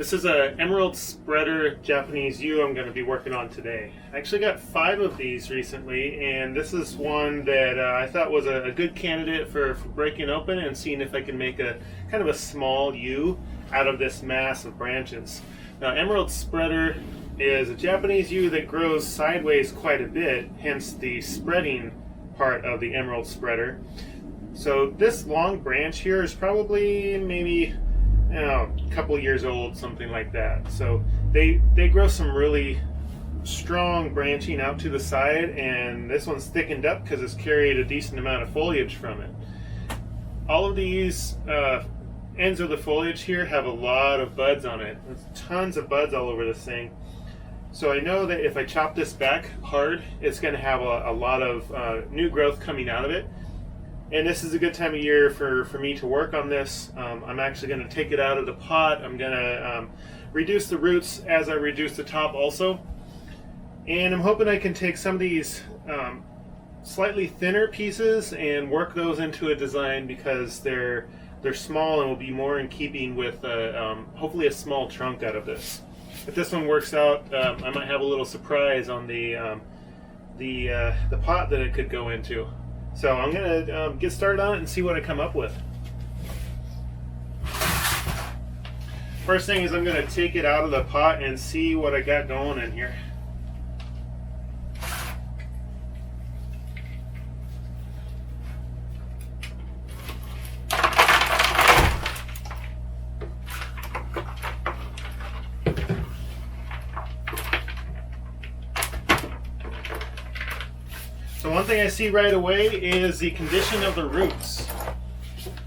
This is a emerald spreader Japanese yew I'm going to be working on today. I actually got 5 of these recently, and this is one that I thought was a good candidate for breaking open and seeing if I can make a kind of a small yew out of this mass of branches. Now, emerald spreader is a Japanese yew that grows sideways quite a bit, hence the spreading part of the emerald spreader. So this long branch here is probably maybe a couple years old, something like that. So they grow some really strong branching out to the side, and this one's thickened up because it's carried a decent amount of foliage from it. All of these ends of the foliage here have a lot of buds on it. There's tons of buds all over this thing. So I know that if I chop this back hard, it's going to have a lot of new growth coming out of it. And this is a good time of year for me to work on this. I'm actually going to take it out of the pot. I'm going to reduce the roots as I reduce the top also. And I'm hoping I can take some of these slightly thinner pieces and work those into a design because they're small and will be more in keeping with hopefully a small trunk out of this. If this one works out, I might have a little surprise on the pot that it could go into. So I'm going to get started on it and see what I come up with. First thing is I'm going to take it out of the pot and see what I got going in here. So one thing I see right away is the condition of the roots.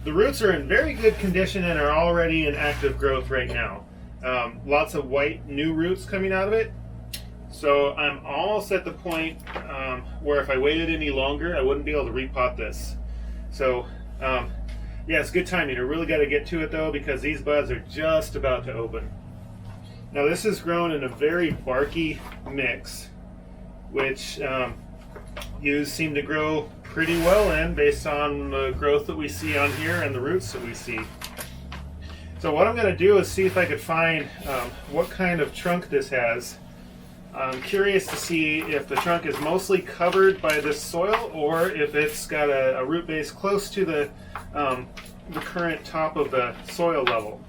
The roots are in very good condition and are already in active growth right now. Lots of white new roots coming out of it. So I'm almost at the point where if I waited any longer, I wouldn't be able to repot this. So yeah, it's good timing. I really got to get to it though because these buds are just about to open. Now this is grown in a very barky mix, which yews seem to grow pretty well in based on the growth that we see on here and the roots that we see. So what I'm going to do is see if I could find what kind of trunk this has. I'm curious to see if the trunk is mostly covered by this soil or if it's got a root base close to the current top of the soil level.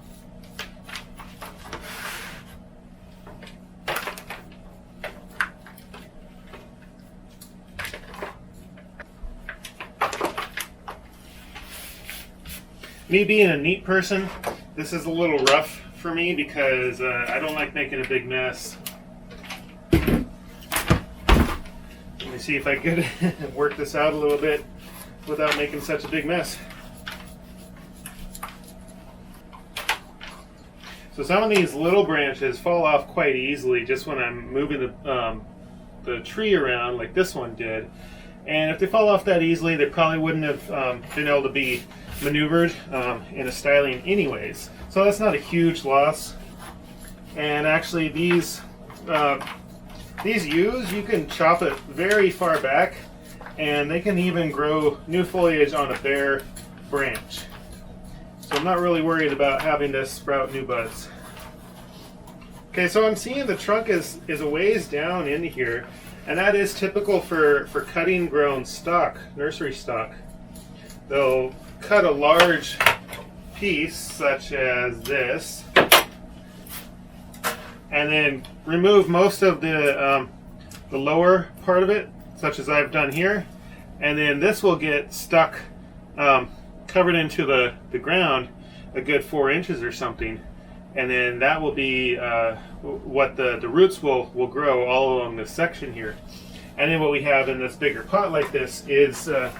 Me being a neat person, this is a little rough for me because I don't like making a big mess. Let me see if I could work this out a little bit without making such a big mess. So some of these little branches fall off quite easily just when I'm moving the tree around like this one did. And if they fall off that easily, they probably wouldn't have been able to be maneuvered in a styling anyways. So that's not a huge loss. And actually these yews, you can chop it very far back and they can even grow new foliage on a bare branch. So I'm not really worried about having to sprout new buds. Okay, so I'm seeing the trunk is a ways down into here, and that is typical for cutting grown stock, nursery stock. They'll cut a large piece such as this and then remove most of the lower part of it, such as I've done here, and then this will get stuck covered into the ground a good 4 inches or something, and then that will be what the roots will grow all along this section here. And then what we have in this bigger pot like this is a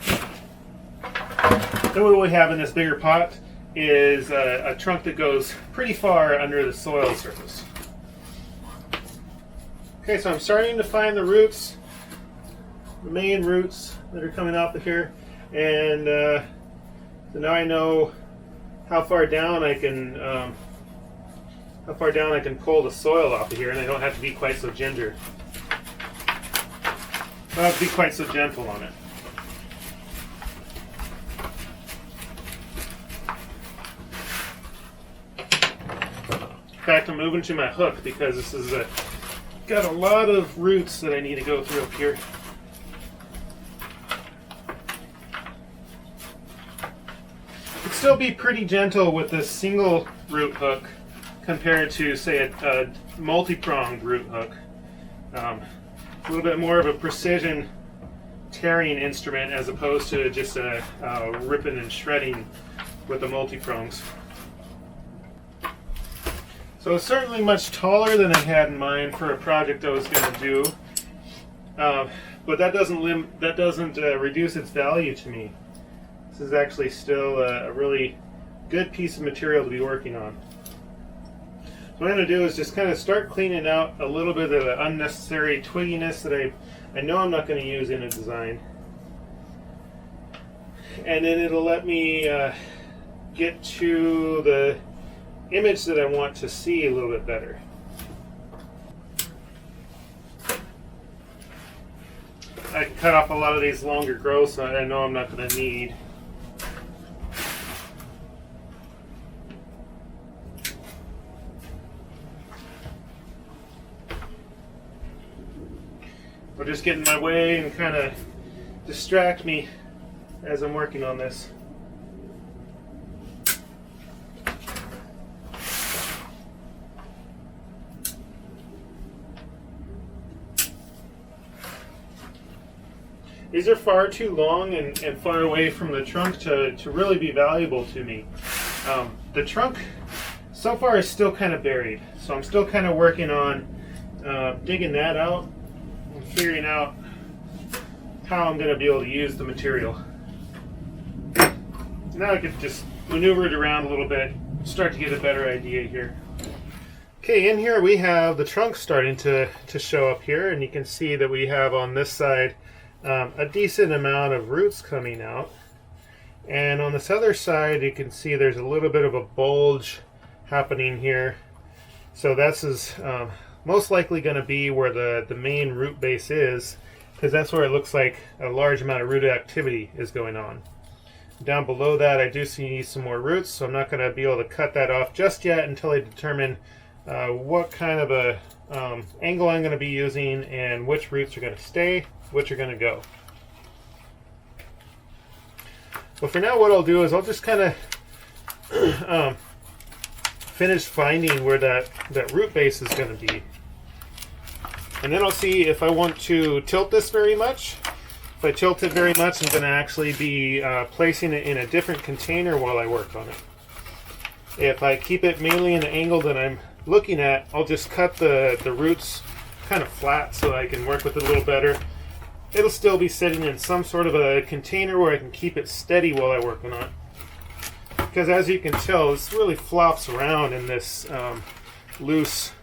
trunk that goes pretty far under the soil surface. Okay, so I'm starting to find the roots, the main roots that are coming off of here, and so now I know how far down I can pull the soil off of here, and I don't have to be quite so gentle. I don't have to be quite so gentle on it. fact, I'm moving to my hook because this is got a lot of roots that I need to go through up here. It'd still be pretty gentle with this single root hook compared to, say, a multi-pronged root hook. A little bit more of a precision tearing instrument as opposed to just a ripping and shredding with the multi-prongs. So it's certainly much taller than I had in mind for a project I was going to do, but that doesn't reduce its value to me. This is actually still a really good piece of material to be working on. So what I'm going to do is just kind of start cleaning out a little bit of the unnecessary twigginess that I know I'm not going to use in a design. And then it'll let me get to the image that I want to see a little bit better. I can cut off a lot of these longer growths that I know I'm not going to need. Or just get in my way and kind of distract me as I'm working on this. These are far too long and far away from the trunk to really be valuable to me. The trunk so far is still kind of buried, so I'm still kind of working on digging that out and figuring out how I'm going to be able to use the material. Now I can just maneuver it around a little bit, start to get a better idea here. Okay, in here we have the trunk starting to show up here, and you can see that we have on this side a decent amount of roots coming out. And on this other side you can see there's a little bit of a bulge happening here. So this is most likely going to be where the main root base is, because that's where it looks like a large amount of root activity is going on. Down below that I do see some more roots, so I'm not going to be able to cut that off just yet until I determine what kind of a angle I'm going to be using and which roots are going to stay, which are going to go. But for now what I'll do is I'll just kind of finish finding where that root base is going to be. And then I'll see if I want to tilt this very much. If I tilt it very much, I'm going to actually be placing it in a different container while I work on it. If I keep it mainly in the angle that I'm looking at, I'll just cut the roots kind of flat so I can work with it a little better. It'll still be sitting in some sort of a container where I can keep it steady while I work on it. Because as you can tell, this really flops around in this loose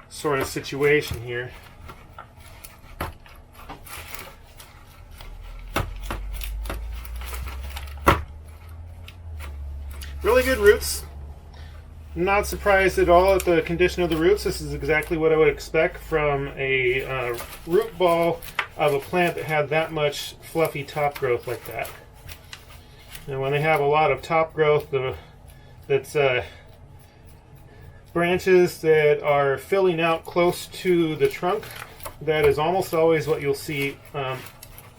sort of situation here. Really good roots. Not surprised at all at the condition of the roots. This is exactly what I would expect from a root ball of a plant that had that much fluffy top growth like that. And when they have a lot of top growth that's branches that are filling out close to the trunk, that is almost always what you'll see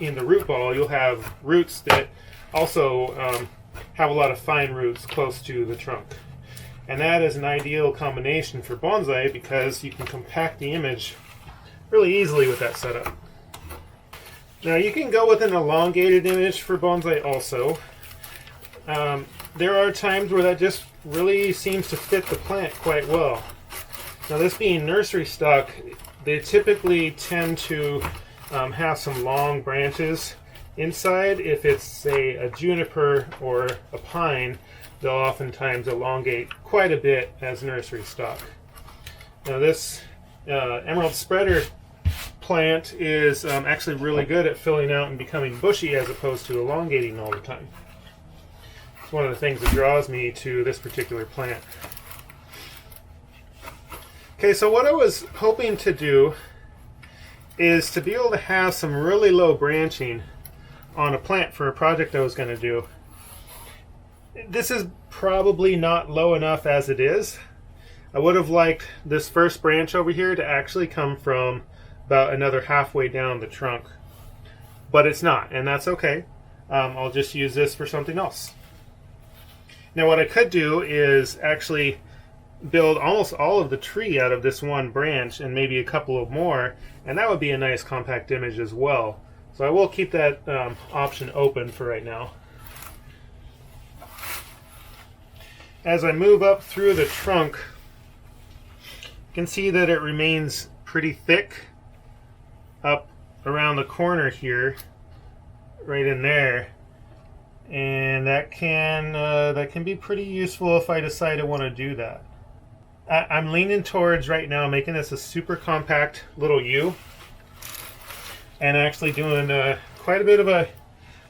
in the root ball. You'll have roots that also have a lot of fine roots close to the trunk. And that is an ideal combination for bonsai because you can compact the image really easily with that setup. Now you can go with an elongated image for bonsai also. There are times where that just really seems to fit the plant quite well. Now this being nursery stock, they typically tend to have some long branches inside. If it's, say, a juniper or a pine, they'll oftentimes elongate quite a bit as nursery stock. Now this emerald spreader plant is actually really good at filling out and becoming bushy as opposed to elongating all the time. It's one of the things that draws me to this particular plant. Okay, so what I was hoping to do is to be able to have some really low branching on a plant for a project I was going to do. This is probably not low enough as it is. I would have liked this first branch over here to actually come from about another halfway down the trunk, but it's not, and that's okay. I'll just use this for something else. Now what I could do is actually build almost all of the tree out of this one branch and maybe a couple of more, and that would be a nice compact image as well. So I will keep that option open for right now. As I move up through the trunk, you can see that it remains pretty thick up around the corner here, right in there, and that can be pretty useful if I decide to want to do that. I'm leaning towards right now making this a super compact little yew, and actually doing quite a bit of a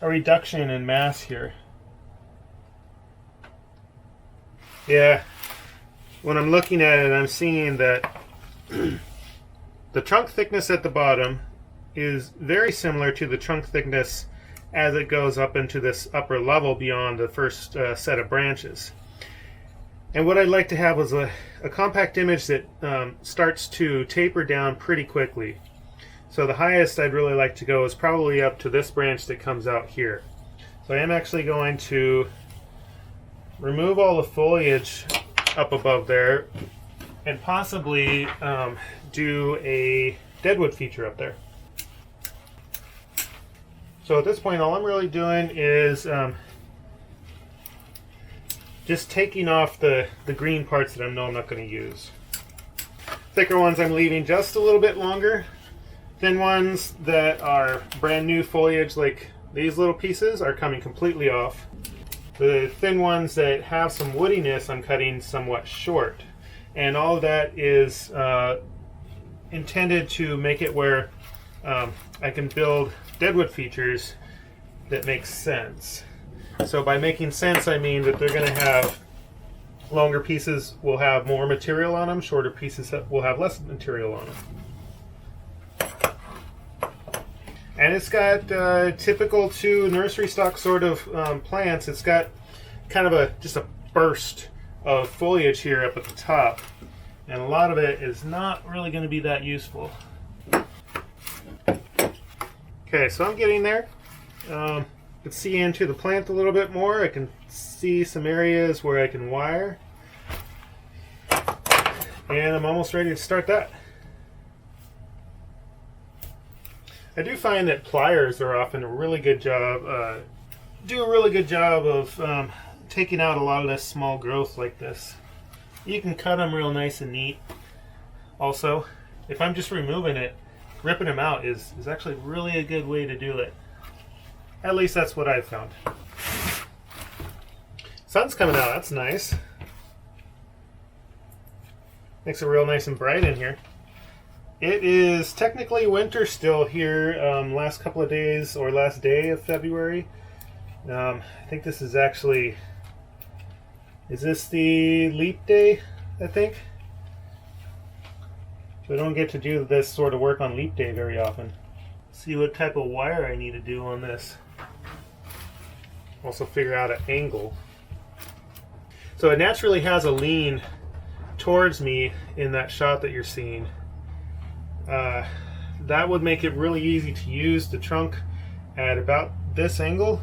reduction in mass here. Yeah, when I'm looking at it, I'm seeing that the trunk thickness at the bottom is very similar to the trunk thickness as it goes up into this upper level beyond the first set of branches. And what I'd like to have is a compact image that starts to taper down pretty quickly. So the highest I'd really like to go is probably up to this branch that comes out here. So I am actually going to remove all the foliage up above there and possibly do a deadwood feature up there. So at this point, all I'm really doing is just taking off the green parts that I know I'm not going to use. Thicker ones I'm leaving just a little bit longer. Thin ones that are brand new foliage, like these little pieces, are coming completely off. The thin ones that have some woodiness I'm cutting somewhat short. And all of that is intended to make it where I can build deadwood features that make sense. So by making sense, I mean that they're going to have longer pieces will have more material on them, shorter pieces will have less material on them. And it's got typical to nursery stock sort of plants. It's got kind of just a burst of foliage here up at the top, and a lot of it is not really going to be that useful. Okay, so I'm getting there. I can see into the plant a little bit more. I can see some areas where I can wire, and I'm almost ready to start that. I do find that pliers are often a really good job, do a really good job of taking out a lot of this small growth like this. You can cut them real nice and neat. Also, if I'm just removing it, ripping them out is actually really a good way to do it. At least that's what I've found. Sun's coming out, that's nice. Makes it real nice and bright in here. It is technically winter still here, last couple of days, or last day of February. I think this is actually, is this the leap day, I think? So I don't get to do this sort of work on leap day very often. See what type of wire I need to do on this. Also figure out an angle. So it naturally has a lean towards me in that shot that you're seeing. That would make it really easy to use the trunk at about this angle,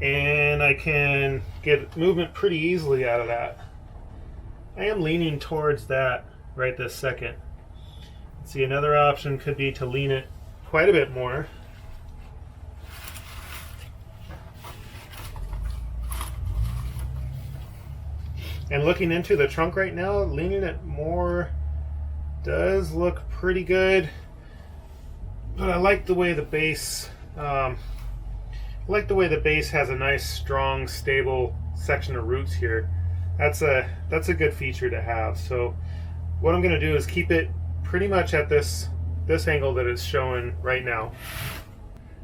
and I can get movement pretty easily out of that. I am leaning towards that right this second. See, another option could be to lean it quite a bit more. And looking into the trunk right now, leaning it more does look pretty good, but I like the way the base has a nice, strong, stable section of roots here. That's a good feature to have. So what I'm going to do is keep it pretty much at this angle that it's showing right now.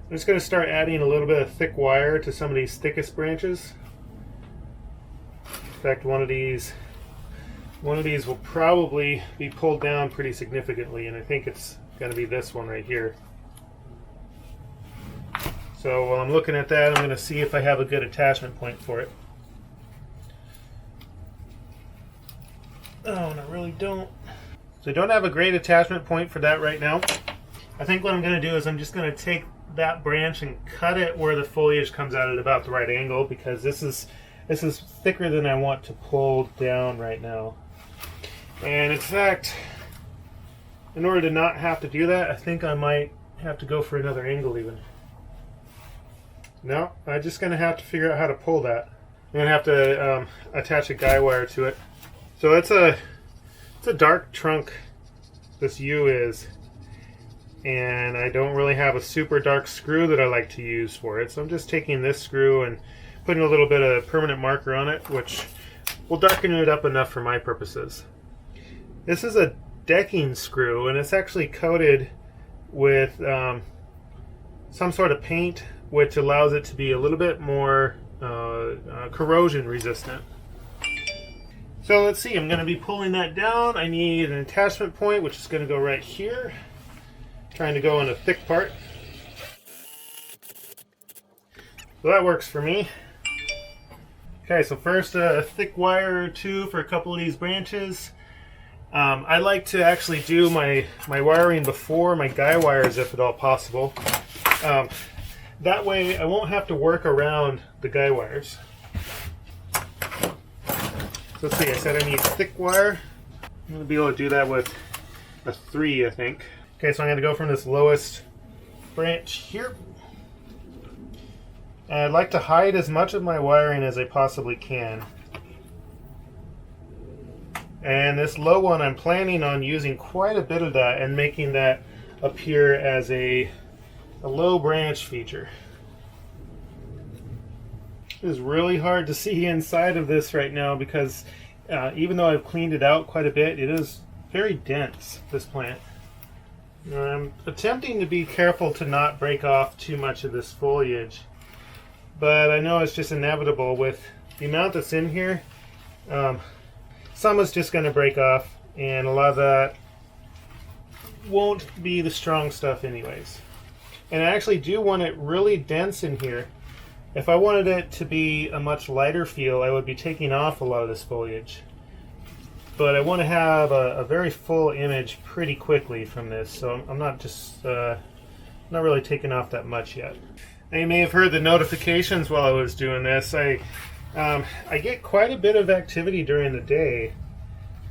I'm just going to start adding a little bit of thick wire to some of these thickest branches. In fact, one of these will probably be pulled down pretty significantly, and I think it's going to be this one right here. So while I'm looking at that, I'm going to see if I have a good attachment point for it. don't have a great attachment point for that right now. I think what I'm going to do is I'm just going to take that branch and cut it where the foliage comes out at about the right angle, because this is thicker than I want to pull down right now. And in fact, in order to not have to do that, I think I might have to go for another angle even. No, I'm just going to have to figure out how to pull that. I'm going to have to attach a guy wire to it. So it's a dark trunk, this yew is. And I don't really have a super dark screw that I like to use for it. So I'm just taking this screw and putting a little bit of permanent marker on it, which will darken it up enough for my purposes. This is a decking screw, and it's actually coated with some sort of paint, which allows it to be a little bit more corrosion resistant. So let's see, I'm going to be pulling that down. I need an attachment point, which is going to go right here. Trying to go in a thick part. So that works for me. Okay, so first a thick wire or two for a couple of these branches. I like to actually do my wiring before my guy wires if at all possible. That way I won't have to work around the guy wires. So let's see, I said I need thick wire. I'm going to be able to do that with a 3, I think. Okay, so I'm going to go from this lowest branch here. And I'd like to hide as much of my wiring as I possibly can. And this low one, I'm planning on using quite a bit of that and making that appear as a low branch feature. It is really hard to see inside of this right now because even though I've cleaned it out quite a bit, it is very dense, this plant. I'm attempting to be careful to not break off too much of this foliage, but I know it's just inevitable with the amount that's in here. Some is just going to break off, and a lot of that won't be the strong stuff anyways. And I actually do want it really dense in here. If I wanted it to be a much lighter feel, I would be taking off a lot of this foliage. But I want to have a very full image pretty quickly from this, so I'm not just not really taking off that much yet. Now you may have heard the notifications while I was doing this. I get quite a bit of activity during the day,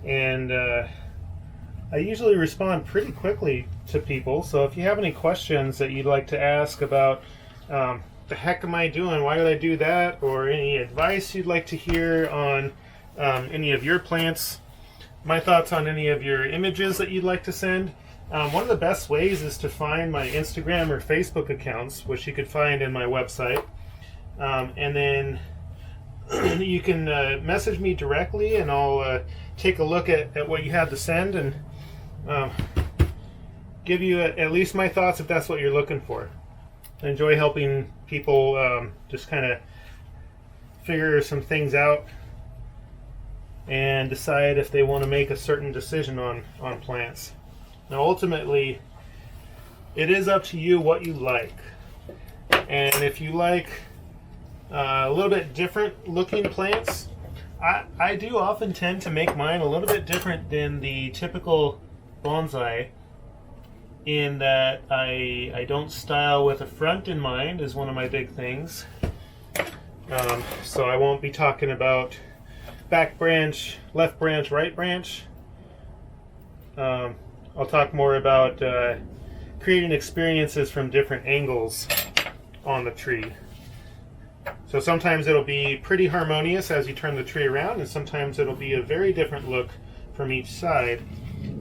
and I usually respond pretty quickly to people. So if you have any questions that you'd like to ask about the heck am I doing, why did I do that, or any advice you'd like to hear on any of your plants, my thoughts on any of your images that you'd like to send, one of the best ways is to find my Instagram or Facebook accounts, which you could find in my website, and then you can message me directly, and I'll take a look at what you have to send and give you at least my thoughts if that's what you're looking for. I enjoy helping people just kind of figure some things out and decide if they want to make a certain decision on plants. Now ultimately, it is up to you what you like. And if you like a little bit different looking plants, I do often tend to make mine a little bit different than the typical bonsai, in that I don't style with a front in mind is one of my big things. So I won't be talking about back branch, left branch, right branch. I'll talk more about creating experiences from different angles on the tree. So sometimes it'll be pretty harmonious as you turn the tree around, and sometimes it'll be a very different look from each side.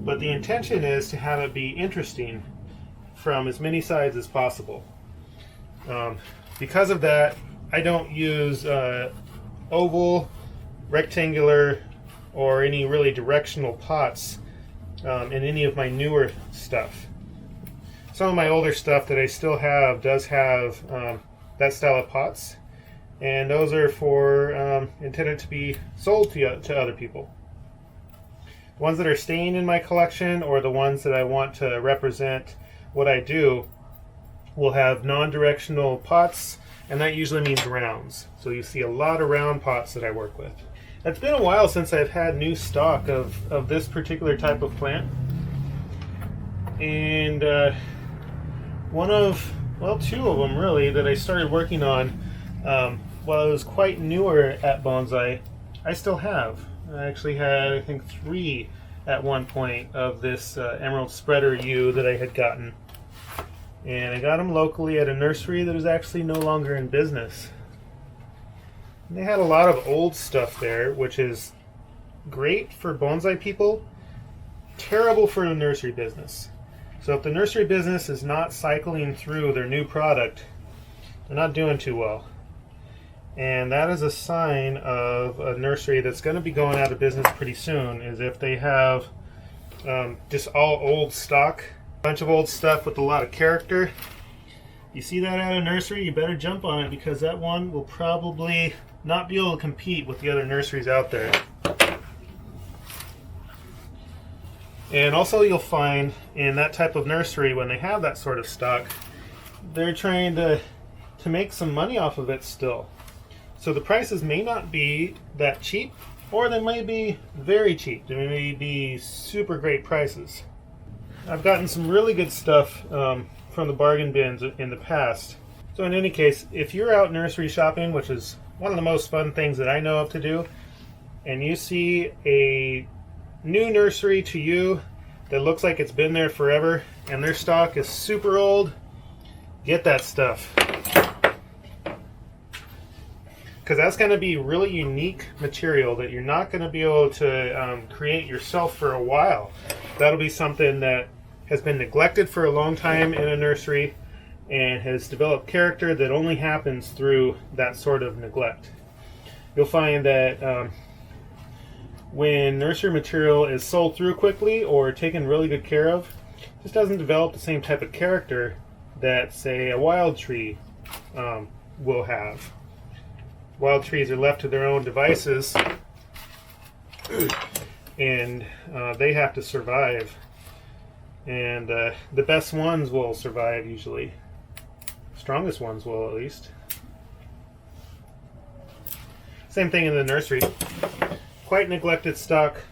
But the intention is to have it be interesting from as many sides as possible. Because of that, I don't use oval, rectangular, or any really directional pots in any of my newer stuff. Some of my older stuff that I still have does have that style of pots, and those are for intended to be sold to other people. The ones that are staying in my collection, or the ones that I want to represent what I do, will have non-directional pots, and that usually means rounds. So you see a lot of round pots that I work with. It's been a while since I've had new stock of this particular type of plant. And two of them really that I started working on while I was quite newer at bonsai, I still have. I actually had, I think, 3 at one point of this emerald spreader yew that I had gotten. And I got them locally at a nursery that is actually no longer in business. And they had a lot of old stuff there, which is great for bonsai people, terrible for the nursery business. So if the nursery business is not cycling through their new product, they're not doing too well. And that is a sign of a nursery that's going to be going out of business pretty soon, is if they have just all old stock, a bunch of old stuff with a lot of character. You see that at a nursery, you better jump on it, because that one will probably not be able to compete with the other nurseries out there. And also you'll find in that type of nursery, when they have that sort of stock, they're trying to make some money off of it still. So the prices may not be that cheap, or they may be very cheap. They may be super great prices. I've gotten some really good stuff from the bargain bins in the past. So in any case, if you're out nursery shopping, which is one of the most fun things that I know of to do, and you see a new nursery to you that looks like it's been there forever and their stock is super old, get that stuff. Because that's going to be really unique material that you're not going to be able to create yourself for a while. That'll be something that has been neglected for a long time in a nursery and has developed character that only happens through that sort of neglect. You'll find that when nursery material is sold through quickly or taken really good care of, it just doesn't develop the same type of character that, say, a wild tree will have. Wild trees are left to their own devices, and they have to survive. And the best ones will survive usually. Strongest ones will, at least. Same thing in the nursery. Quite neglected stock.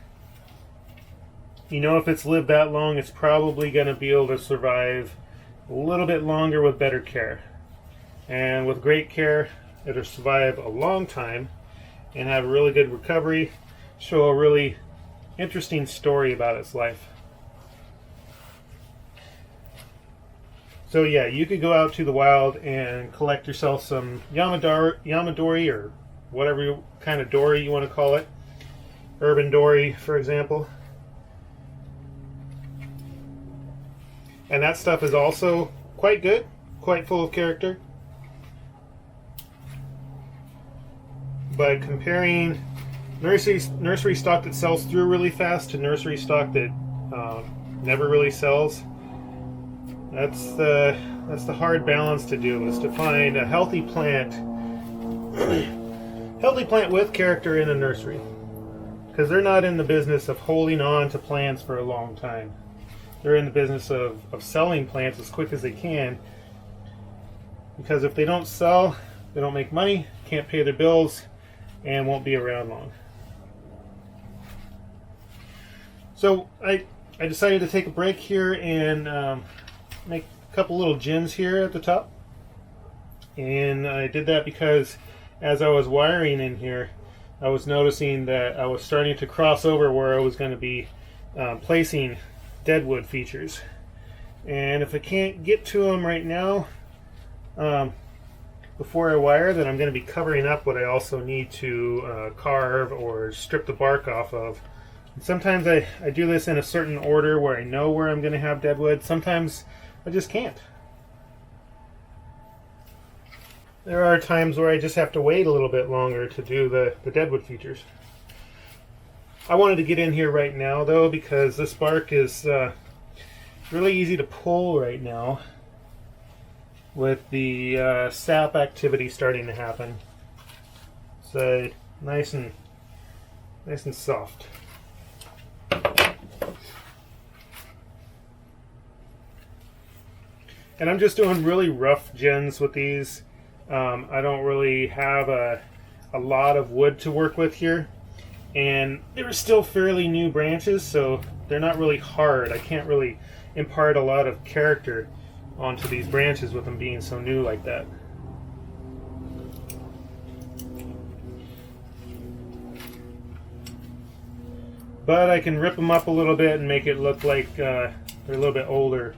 You know, if it's lived that long, it's probably going to be able to survive a little bit longer with better care. And with great care, it'll survive a long time and have a really good recovery, show a really interesting story about its life. So yeah, you could go out to the wild and collect yourself some Yamadori, or whatever kind of dory you want to call it. Urban dory, for example. And that stuff is also quite good, quite full of character. But comparing nursery stock that sells through really fast to nursery stock that never really sells, that's the hard balance to do, is to find a healthy plant with character in a nursery, because they're not in the business of holding on to plants for a long time. They're in the business of selling plants as quick as they can, because if they don't sell, they don't make money, can't pay their bills, and won't be around long. So I decided to take a break here and make a couple little gins here at the top. And I did that because as I was wiring in here, I was noticing that I was starting to cross over where I was going to be placing deadwood features. And if I can't get to them right now, before I wire, then I'm going to be covering up what I also need to carve or strip the bark off of. And sometimes I do this in a certain order where I know where I'm going to have deadwood. Sometimes I just can't. There are times where I just have to wait a little bit longer to do the deadwood features. I wanted to get in here right now though, because this bark is really easy to pull right now with the sap activity starting to happen. So nice and soft. And I'm just doing really rough gins with these. I don't really have a lot of wood to work with here. and they were still fairly new branches, so they're not really hard. I can't really impart a lot of character onto these branches with them being so new like that. But I can rip them up a little bit and make it look like they're a little bit older.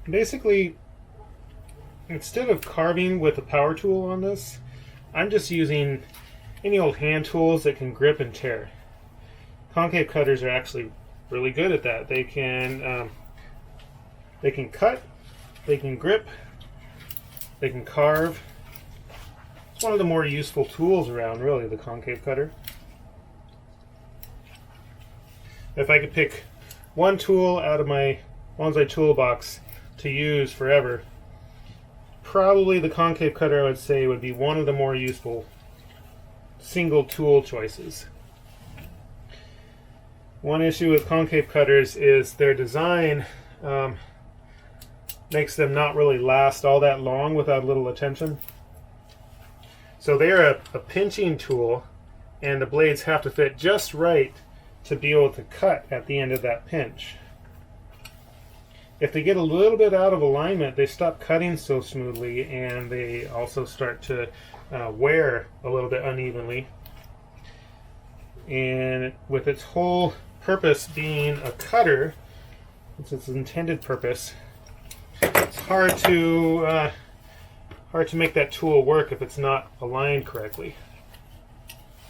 Basically, instead of carving with a power tool on this, I'm just using any old hand tools that can grip and tear. Concave cutters are actually really good at that. They can cut, they can grip, they can carve. It's one of the more useful tools around, really, the concave cutter. If I could pick one tool out of my bonsai toolbox to use forever, probably the concave cutter, I would say, would be one of the more useful single tool choices. One issue with concave cutters is their design makes them not really last all that long without a little attention. So they're a pinching tool, and the blades have to fit just right to be able to cut at the end of that pinch. If they get a little bit out of alignment, they stop cutting so smoothly, and they also start to wear a little bit unevenly. And with its whole purpose being a cutter, it's its intended purpose, it's hard to make that tool work if it's not aligned correctly.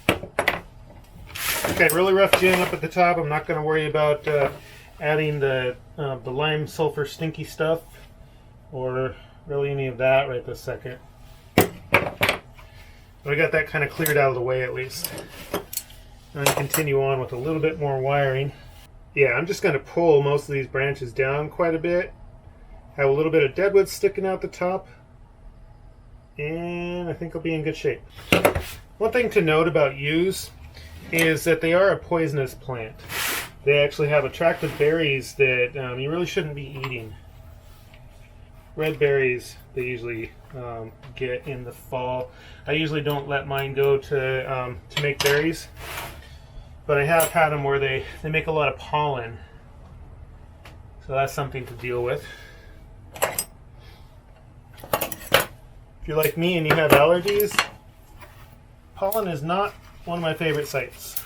Okay, really rough jam up at the top. I'm not going to worry about adding the lime sulfur stinky stuff or really any of that right this second. But I got that kind of cleared out of the way at least. I'm going to continue on with a little bit more wiring. Yeah, I'm just going to pull most of these branches down quite a bit. Have a little bit of deadwood sticking out the top, and I think I'll be in good shape. One thing to note about yews is that they are a poisonous plant. They actually have attractive berries that you really shouldn't be eating. Red berries they usually get in the fall. I usually don't let mine go to make berries, but I have had them where they make a lot of pollen. So that's something to deal with. If you're like me and you have allergies, pollen is not one of my favorite sights.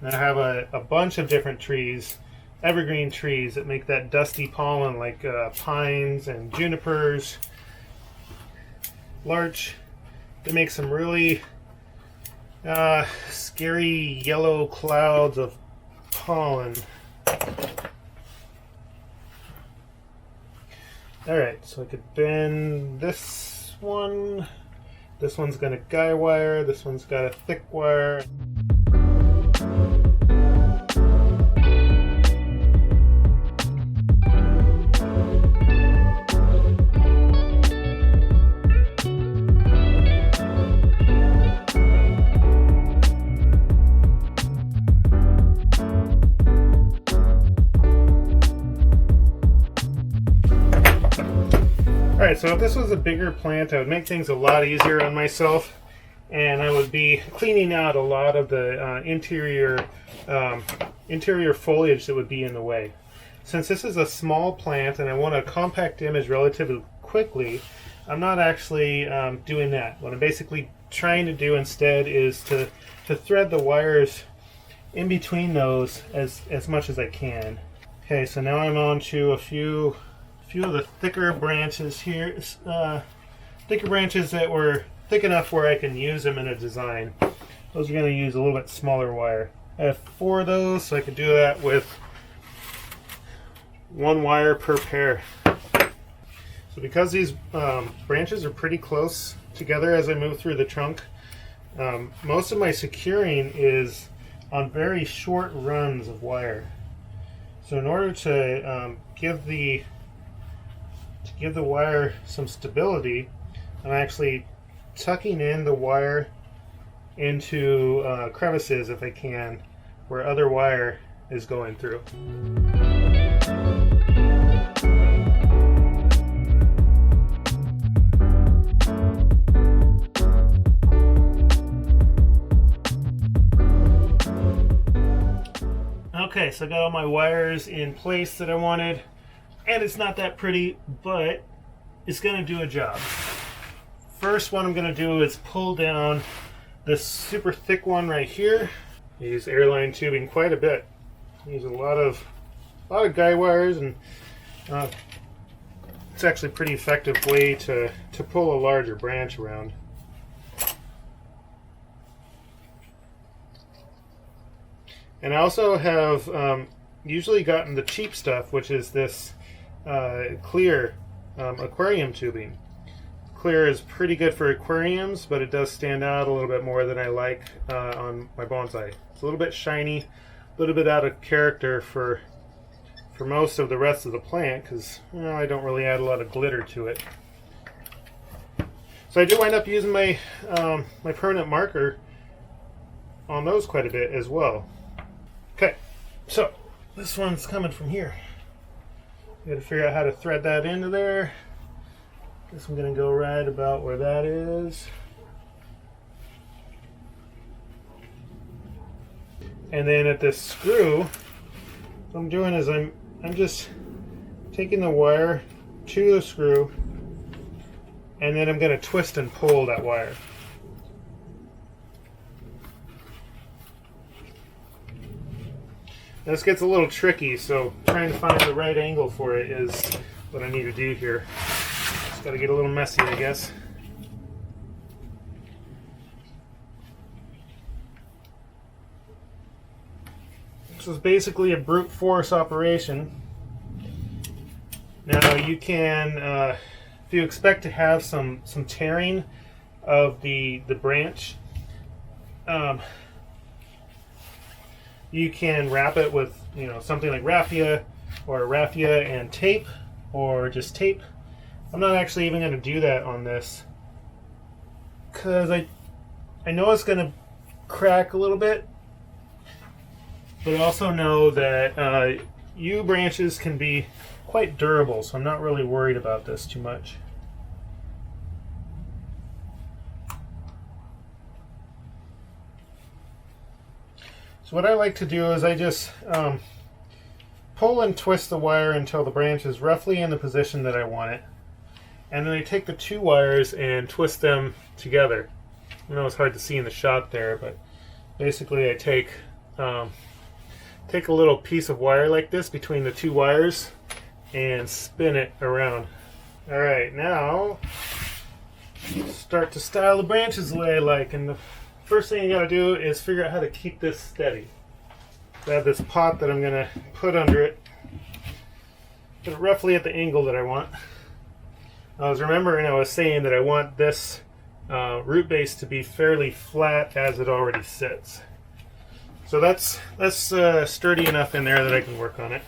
And I have a bunch of different trees, evergreen trees, that make that dusty pollen, like pines and junipers, larch. They make some really scary yellow clouds of pollen. Alright, so I could bend this one. This one's got a guy wire, this one's got a thick wire. Alright, so if this was a bigger plant, I would make things a lot easier on myself, and I would be cleaning out a lot of the interior foliage that would be in the way. Since this is a small plant and I want a compact image relatively quickly, I'm not actually doing that. What I'm basically trying to do instead is to thread the wires in between those as much as I can. Okay, so now I'm on to a few of the thicker branches here, thicker branches that were thick enough where I can use them in a design. Those are going to use a little bit smaller wire. I have 4 of those, so I could do that with 1 wire per pair. So because these branches are pretty close together as I move through the trunk, most of my securing is on very short runs of wire. So in order to give the wire some stability, I'm actually tucking in the wire into crevices if I can, where other wire is going through. Okay, so I got all my wires in place that I wanted, and it's not that pretty, but it's going to do a job. First, what I'm going to do is pull down this super thick one right here. I use airline tubing quite a bit. I use a lot of guy wires, and it's actually a pretty effective way to pull a larger branch around. And I also have usually gotten the cheap stuff, which is this clear aquarium tubing. Clear is pretty good for aquariums, but it does stand out a little bit more than I like on my bonsai. It's a little bit shiny, a little bit out of character for most of the rest of the plant, because I don't really add a lot of glitter to it. So I do wind up using my my permanent marker on those quite a bit as well. Okay, so this one's coming from here. You got to figure out how to thread that into there. Guess I'm going to go right about where that is. And then at this screw, what I'm doing is I'm just taking the wire to the screw, and then I'm going to twist and pull that wire. This gets a little tricky, so trying to find the right angle for it is what I need to do here. Just got to get a little messy, I guess. This is basically a brute force operation. Now you can, if you expect to have some tearing of the branch, you can wrap it with something like raffia and tape, or just tape. I'm not actually even going to do that on this because I know it's going to crack a little bit, but I also know that yew branches can be quite durable, so I'm not really worried about this too much. So what I like to do is I just pull and twist the wire until the branch is roughly in the position that I want it. And then I take the two wires and twist them together. I know it's hard to see in the shot there, but basically I take a little piece of wire like this between the two wires and spin it around. Alright, now start to style the branches the way I like. And the first thing you gotta do is figure out how to keep this steady. I have this pot that I'm gonna put under it, put it roughly at the angle that I want. I was remembering I was saying that I want this root base to be fairly flat as it already sits. So that's sturdy enough in there that I can work on it.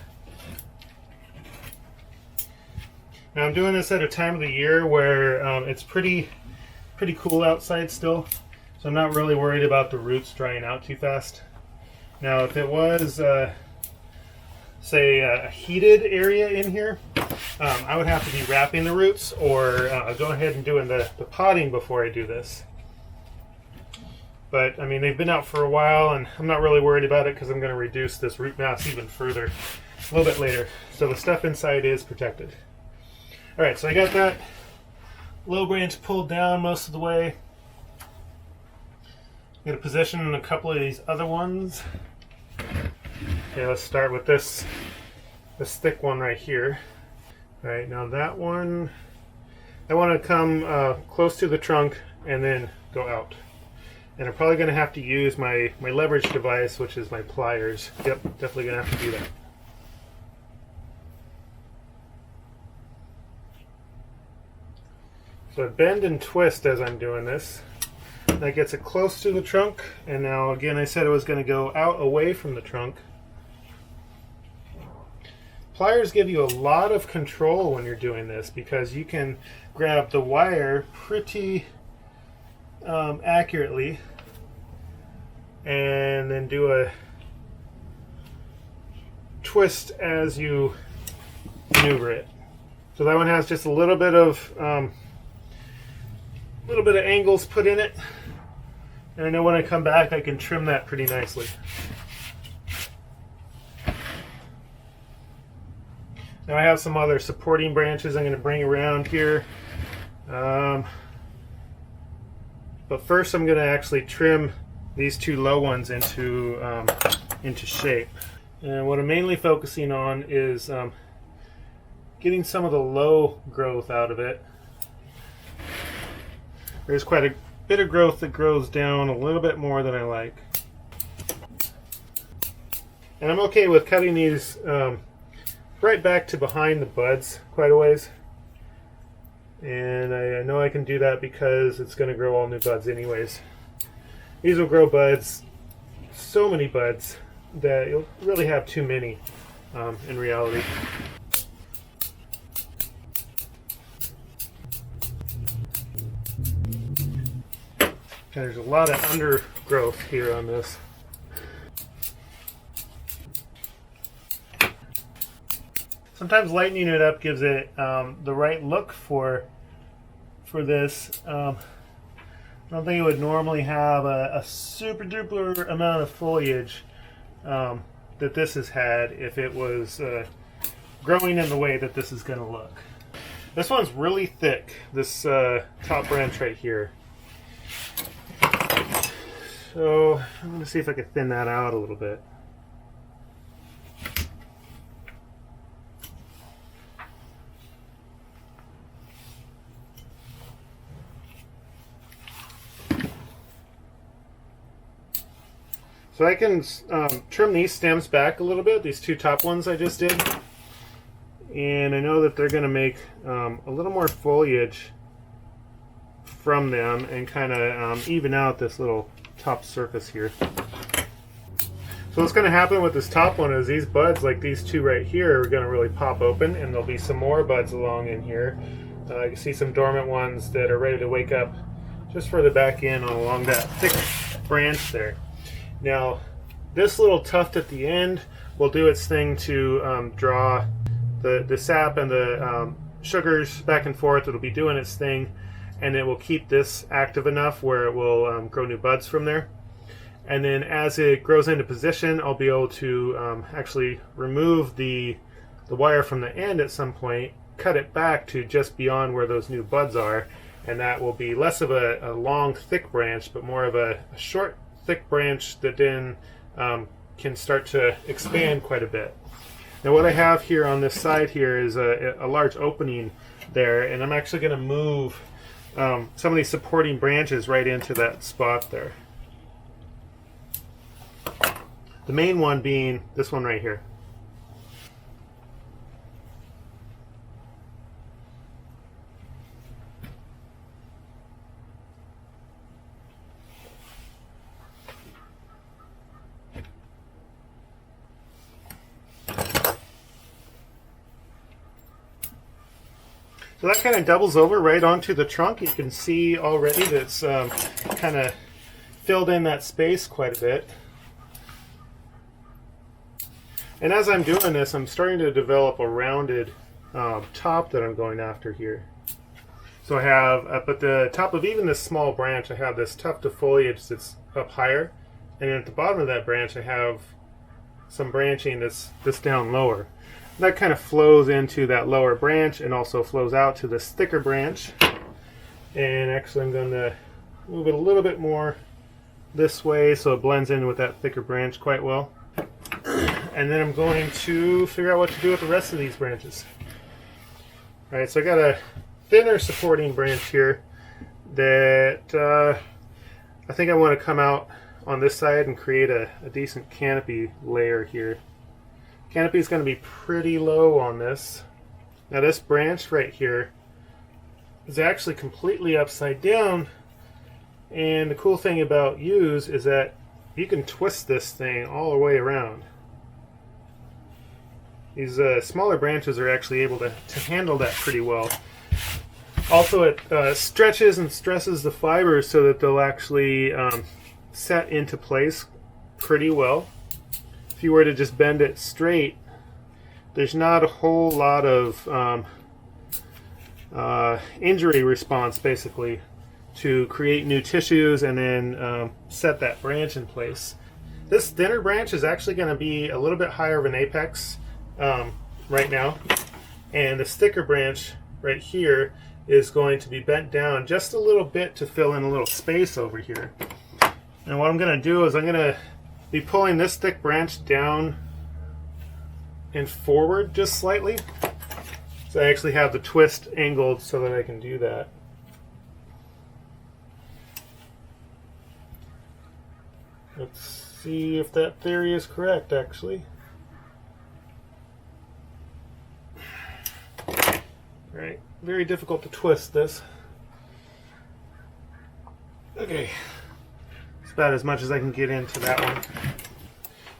Now I'm doing this at a time of the year where it's pretty cool outside still. So I'm not really worried about the roots drying out too fast. Now if it was, say, a heated area in here, I would have to be wrapping the roots or go ahead and doing the potting before I do this. But I mean, they've been out for a while and I'm not really worried about it because I'm going to reduce this root mass even further a little bit later. So the stuff inside is protected. Alright, so I got that low branch pulled down most of the way. I'm going to position a couple of these other ones. Okay, let's start with this thick one right here. Alright, now that one, I want to come close to the trunk and then go out. And I'm probably going to have to use my leverage device, which is my pliers. Yep, definitely going to have to do that. So I bend and twist as I'm doing this. That gets it close to the trunk, and now again I said it was going to go out away from the trunk. Pliers give you a lot of control when you're doing this because you can grab the wire pretty accurately and then do a twist as you maneuver it. So that one has just a little bit of angles put in it, and I know when I come back I can trim that pretty nicely. Now I have some other supporting branches I'm going to bring around here, but first I'm going to actually trim these two low ones into shape. And what I'm mainly focusing on is getting some of the low growth out of it. There's quite a bit of growth that grows down a little bit more than I like. And I'm okay with cutting these right back to behind the buds quite a ways. And I know I can do that because it's going to grow all new buds anyways. These will grow buds, so many buds, that you'll really have too many in reality. There's a lot of undergrowth here on this. Sometimes lightening it up gives it the right look for this. I don't think it would normally have a super duper amount of foliage that this has had if it was growing in the way that this is going to look. This one's really thick, this top branch right here. So I'm going to see if I can thin that out a little bit. So I can trim these stems back a little bit, these two top ones I just did. And I know that they're going to make a little more foliage from them and kind of even out this little top surface here. So what's going to happen with this top one is these buds, like these two right here, are going to really pop open, and there'll be some more buds along in here. You can see some dormant ones that are ready to wake up just further back in along that thick branch there. Now, this little tuft at the end will do its thing to draw the sap and the sugars back and forth. It'll be doing its thing, and it will keep this active enough where it will grow new buds from there. And then as it grows into position, I'll be able to actually remove the wire from the end at some point, cut it back to just beyond where those new buds are, and that will be less of a long, thick branch, but more of a short, thick branch that then can start to expand quite a bit. Now what I have here on this side here is a large opening there, and I'm actually going to move some of these supporting branches right into that spot there. The main one being this one right here. So that kind of doubles over right onto the trunk. You can see already that's kind of filled in that space quite a bit. And as I'm doing this, I'm starting to develop a rounded top that I'm going after here. So I have, up at the top of even this small branch, I have this tuft of foliage that's up higher. And then at the bottom of that branch, I have some branching that's down lower. That kind of flows into that lower branch and also flows out to this thicker branch. And actually I'm going to move it a little bit more this way so it blends in with that thicker branch quite well. And then I'm going to figure out what to do with the rest of these branches. Alright, so I got a thinner supporting branch here that I think I want to come out on this side and create a decent canopy layer here. Canopy is going to be pretty low on this. Now this branch right here is actually completely upside down, and the cool thing about yews is that you can twist this thing all the way around. These smaller branches are actually able to handle that pretty well. Also, it stretches and stresses the fibers so that they'll actually set into place pretty well. If you were to just bend it straight, there's not a whole lot of injury response basically to create new tissues and then set that branch in place. This thinner branch is actually going to be a little bit higher of an apex right now, and the thicker branch right here is going to be bent down just a little bit to fill in a little space over here. And what I'm going to do is I'm going to be pulling this thick branch down and forward just slightly. So I actually have the twist angled so that I can do that. Let's see if that theory is correct, actually. Right, very difficult to twist this. Okay, it's about as much as I can get into that one.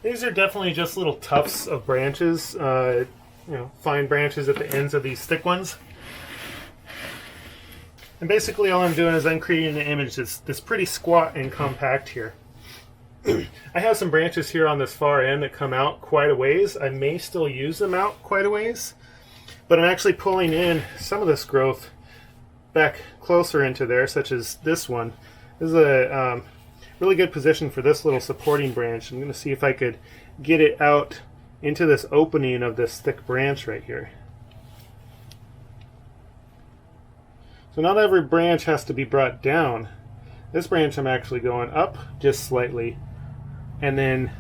These are definitely just little tufts of branches, fine branches at the ends of these thick ones. And basically all I'm doing is I'm creating an image that's pretty squat and compact here. I have some branches here on this far end that come out quite a ways. I may still use them out quite a ways, but I'm actually pulling in some of this growth back closer into there, such as this one. This is a really good position for this little supporting branch. I'm going to see if I could get it out into this opening of this thick branch right here. So not every branch has to be brought down. This branch I'm actually going up just slightly and then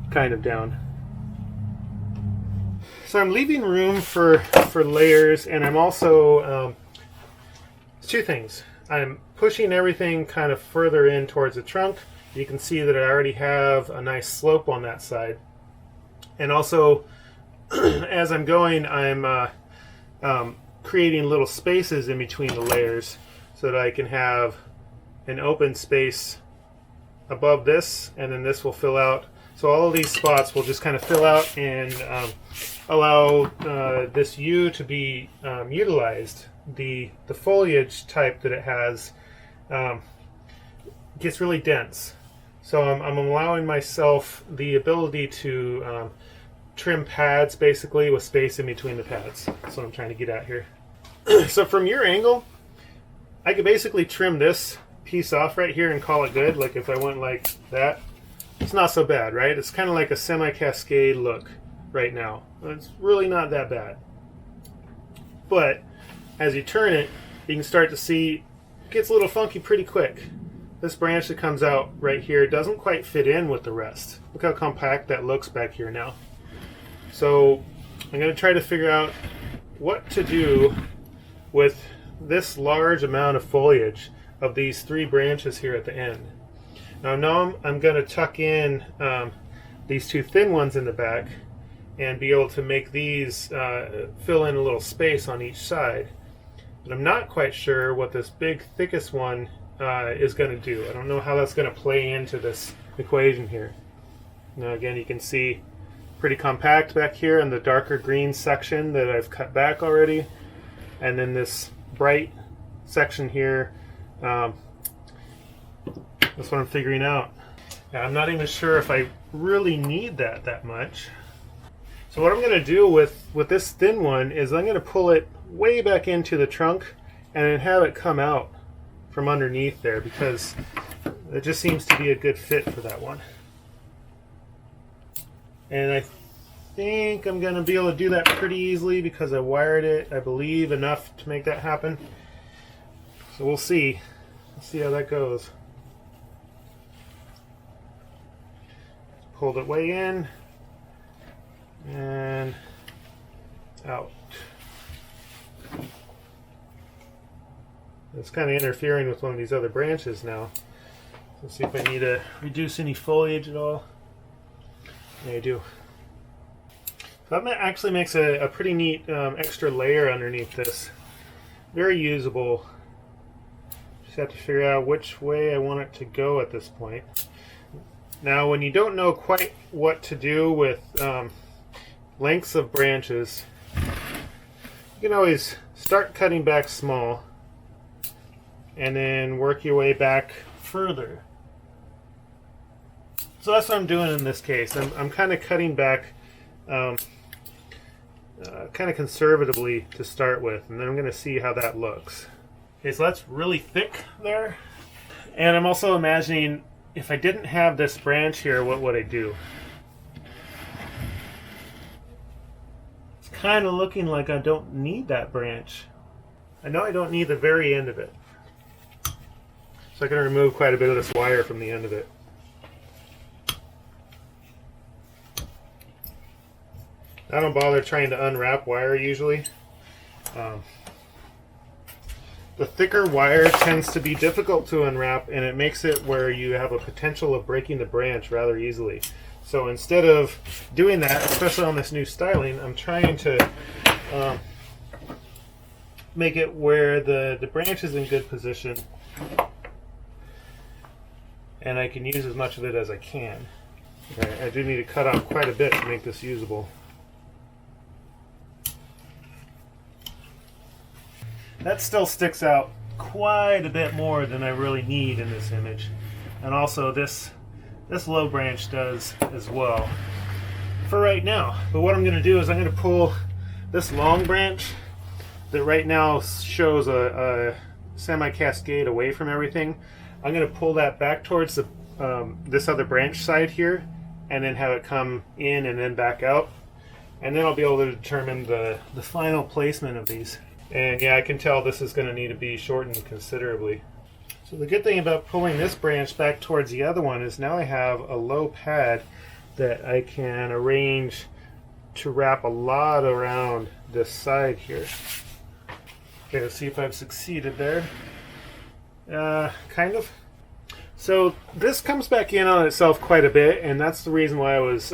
kind of down. So I'm leaving room for layers, and I'm also two things. I'm pushing everything kind of further in towards the trunk. You can see that I already have a nice slope on that side. And also, as I'm going, I'm creating little spaces in between the layers so that I can have an open space above this, and then this will fill out. So all of these spots will just kind of fill out and allow this yew to be utilized. The foliage type that it has gets really dense. So I'm allowing myself the ability to trim pads basically with space in between the pads. That's what I'm trying to get at here. So from your angle, I could basically trim this piece off right here and call it good. Like if I went like that, it's not so bad, right? It's kind of like a semi-cascade look right now. It's really not that bad. But as you turn it, you can start to see it gets a little funky pretty quick. This branch that comes out right here doesn't quite fit in with the rest. Look how compact that looks back here now. So I'm going to try to figure out what to do with this large amount of foliage of these three branches here at the end. Now I'm going to tuck in these two thin ones in the back and be able to make these fill in a little space on each side. But I'm not quite sure what this big thickest one is going to do. I don't know how that's going to play into this equation here. Now again, you can see pretty compact back here in the darker green section that I've cut back already, and then this bright section here. That's what I'm figuring out. Now, I'm not even sure if I really need that much. So what I'm going to do with this thin one is I'm going to pull it way back into the trunk and then have it come out from underneath there, because it just seems to be a good fit for that one. And I think I'm going to be able to do that pretty easily because I wired it, I believe, enough to make that happen. So we'll see. Let's see how that goes. Pulled it way in and out. It's kind of interfering with one of these other branches now. Let's see if I need to reduce any foliage at all. Yeah, I do. So that actually makes a pretty neat extra layer underneath this. Very usable. Just have to figure out which way I want it to go at this point. Now, when you don't know quite what to do with lengths of branches, you can always start cutting back small and then work your way back further. So that's what I'm doing in this case. I'm kind of cutting back kind of conservatively to start with, and then I'm going to see how that looks. Okay, so that's really thick there. And I'm also imagining if I didn't have this branch here, what would I do? It's kind of looking like I don't need that branch. I know I don't need the very end of it. So I can remove quite a bit of this wire from the end of it. I don't bother trying to unwrap wire usually. The thicker wire tends to be difficult to unwrap, and it makes it where you have a potential of breaking the branch rather easily. So instead of doing that, especially on this new styling, I'm trying to make it where the branch is in good position and I can use as much of it as I can. Okay, I do need to cut off quite a bit to make this usable. That still sticks out quite a bit more than I really need in this image. And also this low branch does as well for right now. But what I'm going to do is I'm going to pull this long branch that right now shows a semi-cascade away from everything. I'm going to pull that back towards the, this other branch side here, and then have it come in and then back out. And then I'll be able to determine the final placement of these. And yeah, I can tell this is going to need to be shortened considerably. So the good thing about pulling this branch back towards the other one is now I have a low pad that I can arrange to wrap a lot around this side here. Okay, let's see if I've succeeded there. Kind of. So this comes back in on itself quite a bit, and that's the reason why I was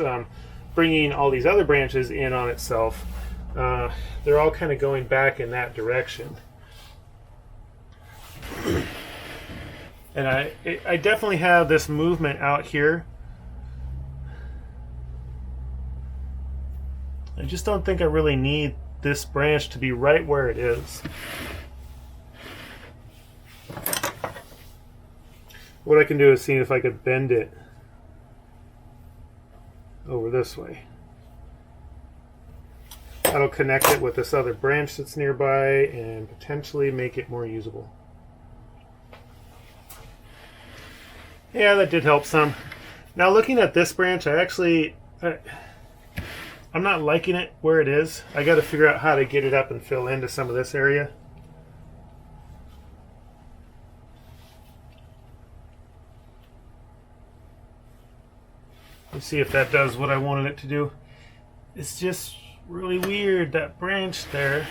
bringing all these other branches in on itself. They're all kind of going back in that direction. And I definitely have this movement out here. I just don't think I really need this branch to be right where it is. What I can do is see if I could bend it over this way. That'll connect it with this other branch that's nearby and potentially make it more usable. Yeah, that did help some. Now looking at this branch, I'm not liking it where it is. I got to figure out how to get it up and fill into some of this area. Let's see if that does what I wanted it to do. It's just really weird, that branch there.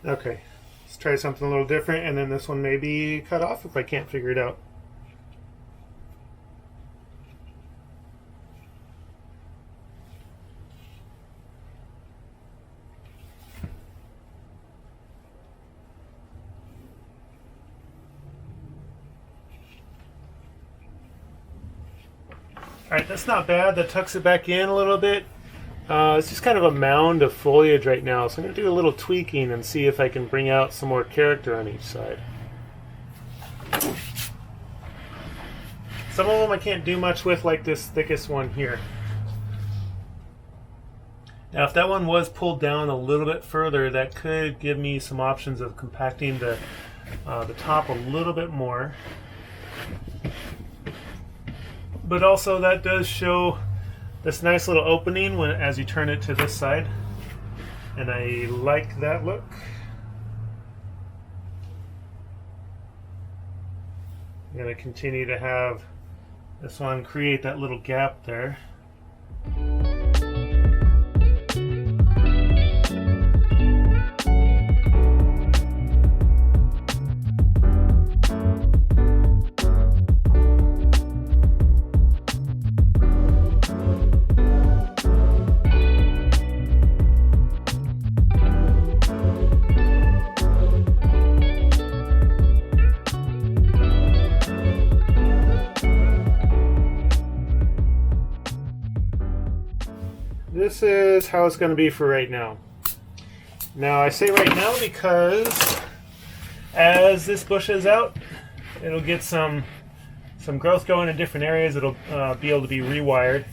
Okay, let's try something a little different, and then this one may be cut off if I can't figure it out. Alright, that's not bad. That tucks it back in a little bit. It's just kind of a mound of foliage right now, so I'm going to do a little tweaking and see if I can bring out some more character on each side. Some of them I can't do much with, like this thickest one here. Now if that one was pulled down a little bit further, that could give me some options of compacting the top a little bit more. But also that does show this nice little opening as you turn it to this side, and I like that look. I'm going to continue to have this one create that little gap there. this is how it's going to be for right now. Now I say right now because as this bushes out, it'll get some growth going in different areas. It'll be able to be rewired,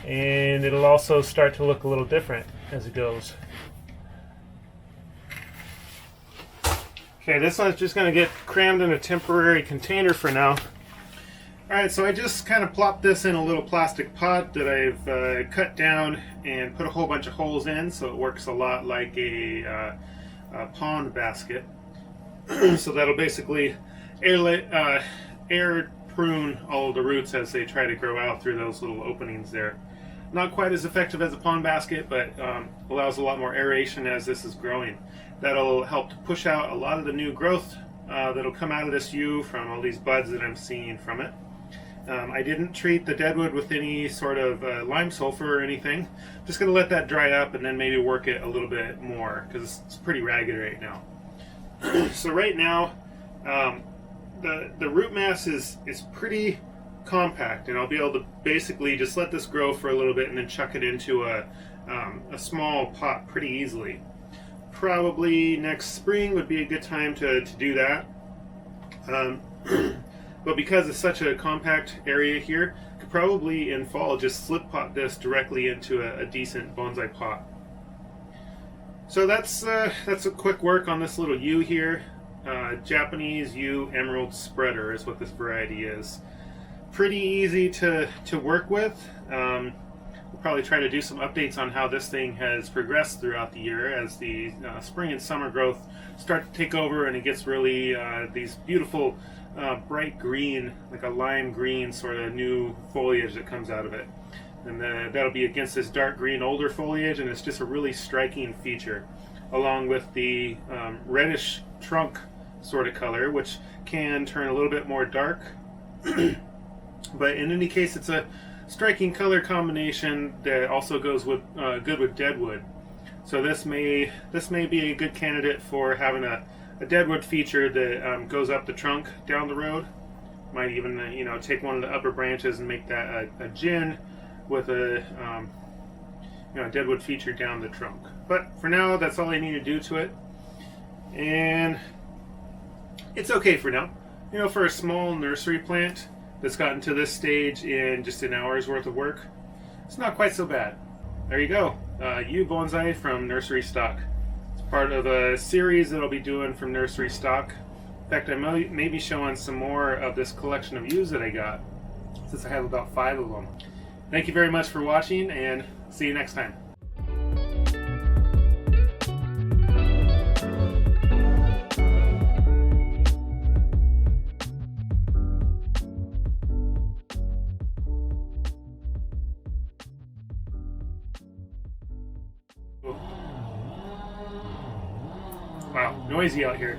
and it'll also start to look a little different as it goes. Okay, this one's just going to get crammed in a temporary container for now. Alright, so I just kind of plopped this in a little plastic pot that I've cut down and put a whole bunch of holes in, so it works a lot like a pond basket. So that'll basically air prune all of the roots as they try to grow out through those little openings there. Not quite as effective as a pond basket, but allows a lot more aeration as this is growing. That'll help to push out a lot of the new growth that'll come out of this yew from all these buds that I'm seeing from it. I didn't treat the deadwood with any sort of lime sulfur or anything. Just going to let that dry up and then maybe work it a little bit more because it's pretty ragged right now. So right now, the root mass is pretty compact, and I'll be able to basically just let this grow for a little bit and then chuck it into a small pot pretty easily. Probably next spring would be a good time to do that. But because it's such a compact area here, I could probably in fall just slip pot this directly into a decent bonsai pot. So that's a quick work on this little yew here. Japanese yew emerald spreader is what this variety is. Pretty easy to work with. We'll probably try to do some updates on how this thing has progressed throughout the year as the spring and summer growth start to take over, and it gets really these beautiful bright green, like a lime green sort of new foliage that comes out of it. And that'll be against this dark green older foliage, and it's just a really striking feature, along with the reddish trunk sort of color, which can turn a little bit more dark. But in any case, it's a striking color combination that also goes with good with deadwood. So this may be a good candidate for having a deadwood feature that goes up the trunk down the road. Might even take one of the upper branches and make that a gin with a deadwood feature down the trunk. But for now, that's all I need to do to it, and it's okay for now. For a small nursery plant that's gotten to this stage in just an hour's worth of work, it's not quite so bad. There you go, yew bonsai from nursery stock. It's part of a series that I'll be doing from nursery stock. In fact, I may be showing some more of this collection of yews that I got, since I have about 5 of them. Thank you very much for watching, and see you next time. Wow, noisy out here.